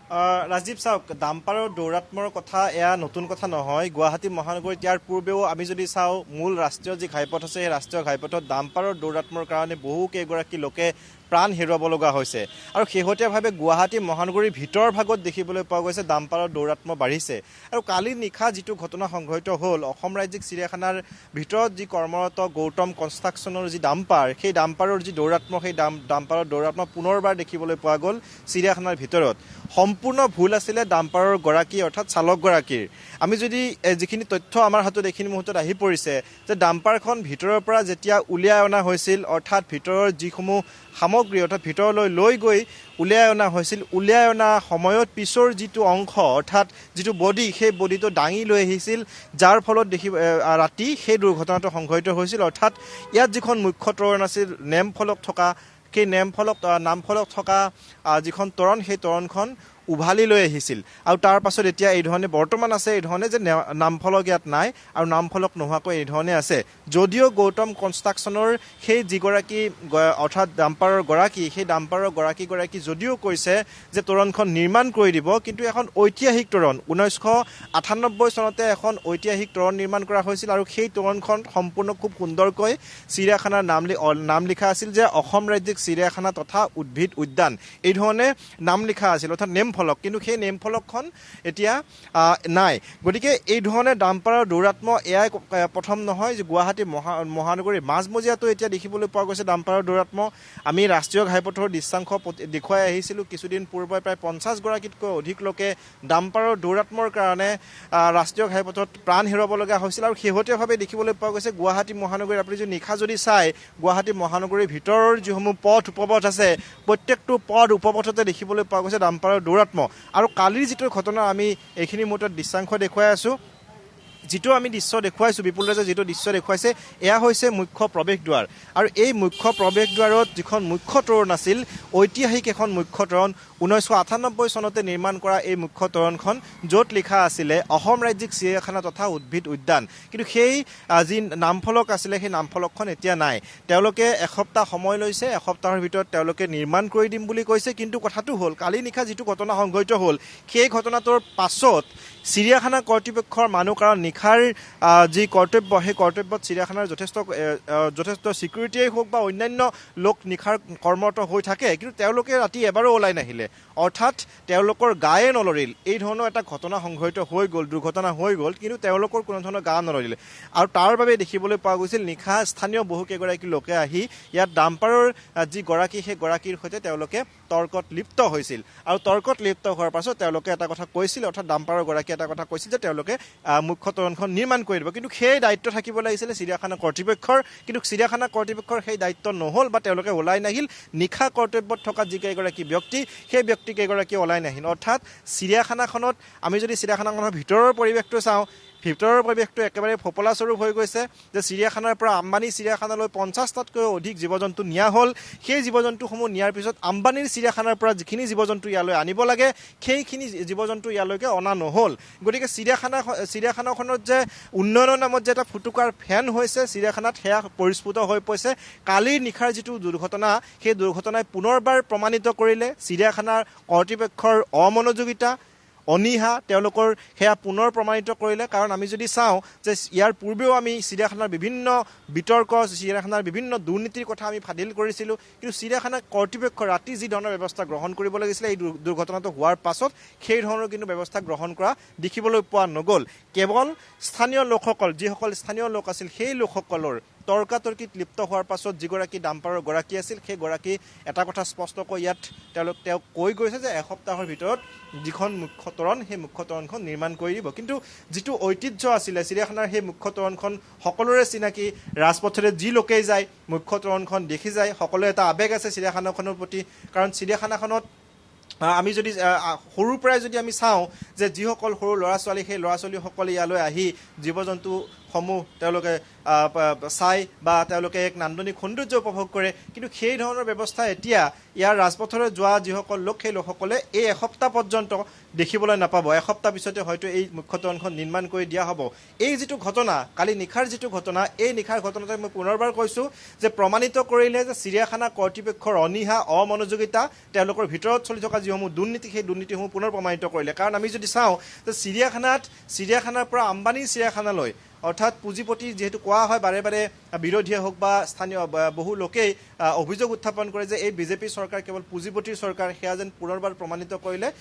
ৰাজীৱ চাওক, ডাম্পাৰৰ দৌৰাত্মৰ কথা এয়া নতুন কথা নহয়। গুৱাহাটী মহানগৰীত ইয়াৰ পূৰ্বেও আমি যদি চাওঁ, মূল ৰাষ্ট্ৰীয় যি ঘাইপথ আছে, সেই ৰাষ্ট্ৰীয় ঘাইপথত ডাম্পাৰৰ দৌৰাত্মৰ কাৰণে বহু কেইগৰাকী লোকে প্ৰাণ হেৰুৱাব লগা হৈছে। আৰু শেহতীয়াভাৱে গুৱাহাটী মহানগৰীৰ ভিতৰ ভাগত দেখিবলৈ পোৱা গৈছে ডাম্পাৰৰ দৌৰাত্ম বাঢ়িছে। আৰু কালি নিশা যিটো ঘটনা সংঘটিত হ'ল, অসম ৰাজ্যিক চিৰিয়াখানাৰ ভিতৰত যি কৰ্মৰত গৌতম কনষ্ট্ৰাকশ্যনৰ যি ডাম্পাৰ, সেই ডাম্পাৰৰ যি দৌৰাত্ম, সেই ডাম্পাৰৰ দৌৰাত্ম পুনৰবাৰ দেখিবলৈ পোৱা গ'ল চিৰিয়াখানাৰ ভিতৰত। সম্পূৰ্ণ ভুল আছিলে ডাম্পাৰৰ গৰাকী অৰ্থাৎ চালকগৰাকীৰ। আমি যদি যিখিনি তথ্য আমাৰ হাতত এইখিনি মুহূৰ্তত আহি পৰিছে যে ডাম্পাৰখন ভিতৰৰ পৰা যেতিয়া উলিয়াই অনা হৈছিল, অৰ্থাৎ ভিতৰৰ যিসমূহ সামগ্ৰী অৰ্থাৎ ভিতৰলৈ লৈ গৈ উলিয়াই অনা হৈছিল, উলিয়াই অনা সময়ত পিছৰ যিটো অংশ অৰ্থাৎ যিটো বডি, সেই বডিটো দাঙি লৈ আহিছিল, যাৰ ফলত ৰাতি সেই দুৰ্ঘটনাটো সংঘটিত হৈছিল। অৰ্থাৎ ইয়াত যিখন মুখ্য তোৰণ আছিল, নেমফলক থকা, সেই নামফলক থকা যিখন তোৰণ, সেই তোৰণখন উভালি লৈ আহিছিল। আৰু তাৰ পাছত এতিয়া এই ধৰণে বৰ্তমান আছে, এই ধৰণে যে নামফলক ইয়াত নাই আৰু নামফলক নোহোৱাকৈ এই ধৰণে আছে। যদিও গৌতম কনষ্ট্ৰাকশ্যনৰ সেই যিগৰাকী অৰ্থাৎ ডাম্পাৰৰ গৰাকী, সেই ডাম্পাৰৰ গৰাকী যদিও কৈছে যে তোৰণখন নিৰ্মাণ কৰি দিব, কিন্তু এখন ঐতিহাসিক তোৰণ 1998 চনতে এখন ঐতিহাসিক তোৰণ নিৰ্মাণ কৰা হৈছিল। আৰু সেই তোৰণখন সম্পূৰ্ণ খুব সুন্দৰকৈ চিৰিয়াখানাৰ নাম লিখা আছিল যে অসম ৰাজ্যিক চিৰিয়াখানা তথা উদ্ভিদ উদ্যান, এই ধৰণে নাম লিখা আছিল অৰ্থাৎ নেমফলক। কিন্তু সেই নেমফলকখন এতিয়া নাই। গতিকে এই ধৰণে ডাম্পাৰৰ দৌৰাত্ম এয়াই প্ৰথম নহয় যে গুৱাহাটী মহানগৰীৰ মাজমজিয়াতো এতিয়া দেখিবলৈ পোৱা গৈছে ডাম্পাৰৰ দৌৰাত্ম। আমি ৰাষ্ট্ৰীয় ঘাইপথৰ দৃশ্যাংশ দেখুৱাই আহিছিলোঁ কিছুদিন পূৰ্বে, প্ৰায় 50 গৰাকীতকৈ অধিক লোকে ডাম্পাৰৰ দৌৰাত্মৰ কাৰণে ৰাষ্ট্ৰীয় ঘাইপথত প্ৰাণ হেৰুৱাব লগা হৈছিল। আৰু শেহতীয়াভাৱে দেখিবলৈ পোৱা গৈছে গুৱাহাটী মহানগৰীৰ, আপুনি যদি নিশা যদি চাই, গুৱাহাটী মহানগৰীৰ ভিতৰৰ যিসমূহ পথ উপপথ আছে, প্ৰত্যেকটো পথ উপপথতে দেখিবলৈ পোৱা গৈছে ডাম্পাৰৰ দৌৰাত্ম। আৰু কালিৰ যিটো ঘটনা, আমি এইখিনি মুহূৰ্তত দৃশ্যাংশ দেখুৱাই আছোঁ, যিটো আমি দৃশ্য দেখুৱাইছোঁ, বিপুল ৰাজে যিটো দৃশ্য দেখুৱাইছে, এয়া হৈছে মুখ্য প্ৰৱেশদ্বাৰ। আৰু এই মুখ্য প্ৰৱেশদ্বাৰত যিখন মুখ্য তোৰণ আছিল, ঐতিহাসিক এখন মুখ্য তোৰণ, 1998 চনতে নিৰ্মাণ কৰা এই মুখ্য তোৰণখন, য'ত লিখা আছিলে অসম ৰাজ্যিক চিৰিয়াখানা তথা উদ্ভিদ উদ্যান। কিন্তু সেই যি নামফলক আছিলে, সেই নামফলকখন এতিয়া নাই। তেওঁলোকে এসপ্তাহ সময় লৈছে, এসপ্তাহৰ ভিতৰত তেওঁলোকে নিৰ্মাণ কৰি দিম বুলি কৈছে। কিন্তু কথাটো হ'ল, কালি নিশা যিটো ঘটনা সংঘটিত হ'ল, সেই ঘটনাটোৰ পাছত চিৰিয়াখানা কৰ্তৃপক্ষৰ মানুহ, কাৰণ নিশাৰ যি কৰ্তব্য, সেই কৰ্তব্যত চিৰিয়াখানাৰ যথেষ্ট ছিকিউৰিটিয়েই হওক বা অন্যান্য লোক নিশাৰ কৰ্মৰত হৈ থাকে, কিন্তু তেওঁলোকে ৰাতি এবাৰো ওলাই নাহিলে, অৰ্থাৎ তেওঁলোকৰ গায়ে নলৰিল। এই ধৰণৰ এটা ঘটনা সংঘটিত হৈ গ'ল, দুৰ্ঘটনা হৈ গ'ল, কিন্তু তেওঁলোকৰ কোনো ধৰণৰ গা নলৰিলে। আৰু তাৰ বাবে দেখিবলৈ পোৱা গৈছিল নিশা স্থানীয় বহুকেইগৰাকী লোকে আহি ইয়াত ডাম্পাৰৰ যি গৰাকী, সেই গৰাকীৰ সৈতে তেওঁলোকে তৰ্কত লিপ্ত হৈছিল। আৰু তৰ্কত লিপ্ত হোৱাৰ পাছত তেওঁলোকে এটা কথা কৈছিল, অৰ্থাৎ ডাম্পাৰৰ গৰাকীয়ে এটা কথা কৈছিল যে তেওঁলোকে মুখ্য তোৰণখন নিৰ্মাণ কৰি দিব। কিন্তু সেই দায়িত্ব থাকিব লাগিছিলে চিৰিয়াখানা কৰ্তৃপক্ষৰ, কিন্তু চিৰিয়াখানা কৰ্তৃপক্ষৰ সেই দায়িত্ব নহ'ল বা তেওঁলোকে ওলাই নাহিল। নিশা কৰ্তব্যত থকা যিকেইগৰাকী ব্যক্তি, সেই ব্যক্তিকেইগৰাকী ওলাই নাহিল। অৰ্থাৎ চিৰিয়াখানাখনত, আমি যদি চিৰিয়াখানাখনৰ ভিতৰৰ পৰিৱেশটো চাওঁ, ভিতৰৰ পৰিৱেশটো একেবাৰে ফপলাস্বৰূপ হৈ গৈছে। যে চিৰিয়াখানাৰ পৰা আম্বানী চিৰিয়াখানালৈ 50টাতকৈ অধিক জীৱ জন্তু নিয়া হ'ল। সেই জীৱ জন্তুসমূহ নিয়াৰ পিছত আম্বানীৰ চিৰিয়াখানাৰ পৰা যিখিনি জীৱ জন্তু ইয়ালৈ আনিব লাগে, সেইখিনি জীৱ জন্তু ইয়ালৈকে অনা নহ'ল। গতিকে চিৰিয়াখানাখনত যে উন্নয়নৰ নামত যে এটা ফুটুকাৰ ফেন হৈছে চিৰিয়াখানাত, সেয়া পৰিস্ফুট হৈ পৰিছে। কালিৰ নিশাৰ যিটো দুৰ্ঘটনা, সেই দুৰ্ঘটনাই পুনৰবাৰ প্ৰমাণিত কৰিলে চিৰিয়াখানাৰ কৰ্তৃপক্ষৰ অমনোযোগিতা, অনীহা, তেওঁলোকৰ সেয়া পুনৰ প্ৰমাণিত কৰিলে। কাৰণ আমি যদি চাওঁ যে ইয়াৰ পূৰ্বেও আমি চিৰিয়াখানাৰ বিভিন্ন বিতৰ্ক, চিৰিয়াখানাৰ বিভিন্ন দুৰ্নীতিৰ কথা আমি ফাদিল কৰিছিলোঁ, কিন্তু চিৰিয়াখানা কৰ্তৃপক্ষ ৰাতি যি ধৰণৰ ব্যৱস্থা গ্ৰহণ কৰিব লাগিছিলে এই দুৰ্ঘটনাটো হোৱাৰ পাছত, সেই ধৰণৰ কিন্তু ব্যৱস্থা গ্ৰহণ কৰা দেখিবলৈ পোৱা নগ'ল। কেৱল স্থানীয় লোকসকল, যিসকল স্থানীয় লোক আছিল, সেই লোকসকলৰ তৰ্কাতৰ্কিত লিপ্ত হোৱাৰ পাছত যিগৰাকী ডাম্পাৰৰ গৰাকী আছিল, সেই গৰাকী এটা কথা স্পষ্টকৈ ইয়াত তেওঁ কৈ গৈছে যে এসপ্তাহৰ ভিতৰত যিখন মুখ্য তোৰণ, সেই মুখ্য তোৰণখন নিৰ্মাণ কৰি দিব। কিন্তু যিটো ঐতিহ্য আছিলে চিৰিয়াখানাৰ, সেই মুখ্য তোৰণখন সকলোৰে চিনাকি, ৰাজপথেৰে যি লোকেই যায় মুখ্য তোৰণখন দেখি যায়, সকলোৰে এটা আৱেগ আছে চিৰিয়াখানাখনৰ প্ৰতি। কাৰণ চিৰিয়াখানাখনত আমি যদি সৰুৰ পৰাই যদি আমি চাওঁ যে যিসকল সৰু ল'ৰা ছোৱালী, সেই ল'ৰা ছোৱালীসকলে ইয়ালৈ আহি জীৱ জন্তু সমূহ তেওঁলোকে চাই বা তেওঁলোকে এক নান্দনিক সৌন্দৰ্য উপভোগ কৰে কিন্তু সেই ধৰণৰ ব্যৱস্থা এতিয়া ইয়াৰ ৰাজপথৰে যোৱা যিসকল লোক সেই লোকসকলে এই এসপ্তাহ পৰ্যন্ত দেখিবলৈ নাপাব এসপ্তাহ পিছতে হয়তো এই মুখ্য তোৰণখন নিৰ্মাণ কৰি দিয়া হ'ব এই যিটো ঘটনা কালি নিশাৰ যিটো ঘটনা এই নিশাৰ ঘটনাটো মই পুনৰবাৰ কৈছোঁ যে প্ৰমাণিত কৰিলে যে চিৰিয়াখানা কৰ্তৃপক্ষৰ অনীহা অমনোযোগিতা তেওঁলোকৰ ভিতৰত চলি থকা যিসমূহ দুৰ্নীতি সেই দুৰ্নীতিসমূহ পুনৰ প্ৰমাণিত কৰিলে কাৰণ আমি যদি চাওঁ যে চিৰিয়াখানাৰ পৰা আম্বানী চিৰিয়াখানালৈ অৰ্থাৎ পুঁজিপতি যিহেতু কোৱা হয় বাৰে বাৰে বিৰোধীয়ে হওক বা স্থানীয় বহু লোকেই অভিযোগ উত্থাপন কৰে যে এই বিজেপি চৰকাৰ কেৱল পুঁজিপতিৰ চৰকাৰ সেয়া যেন পুনৰবাৰ প্ৰমাণিত কৰিলে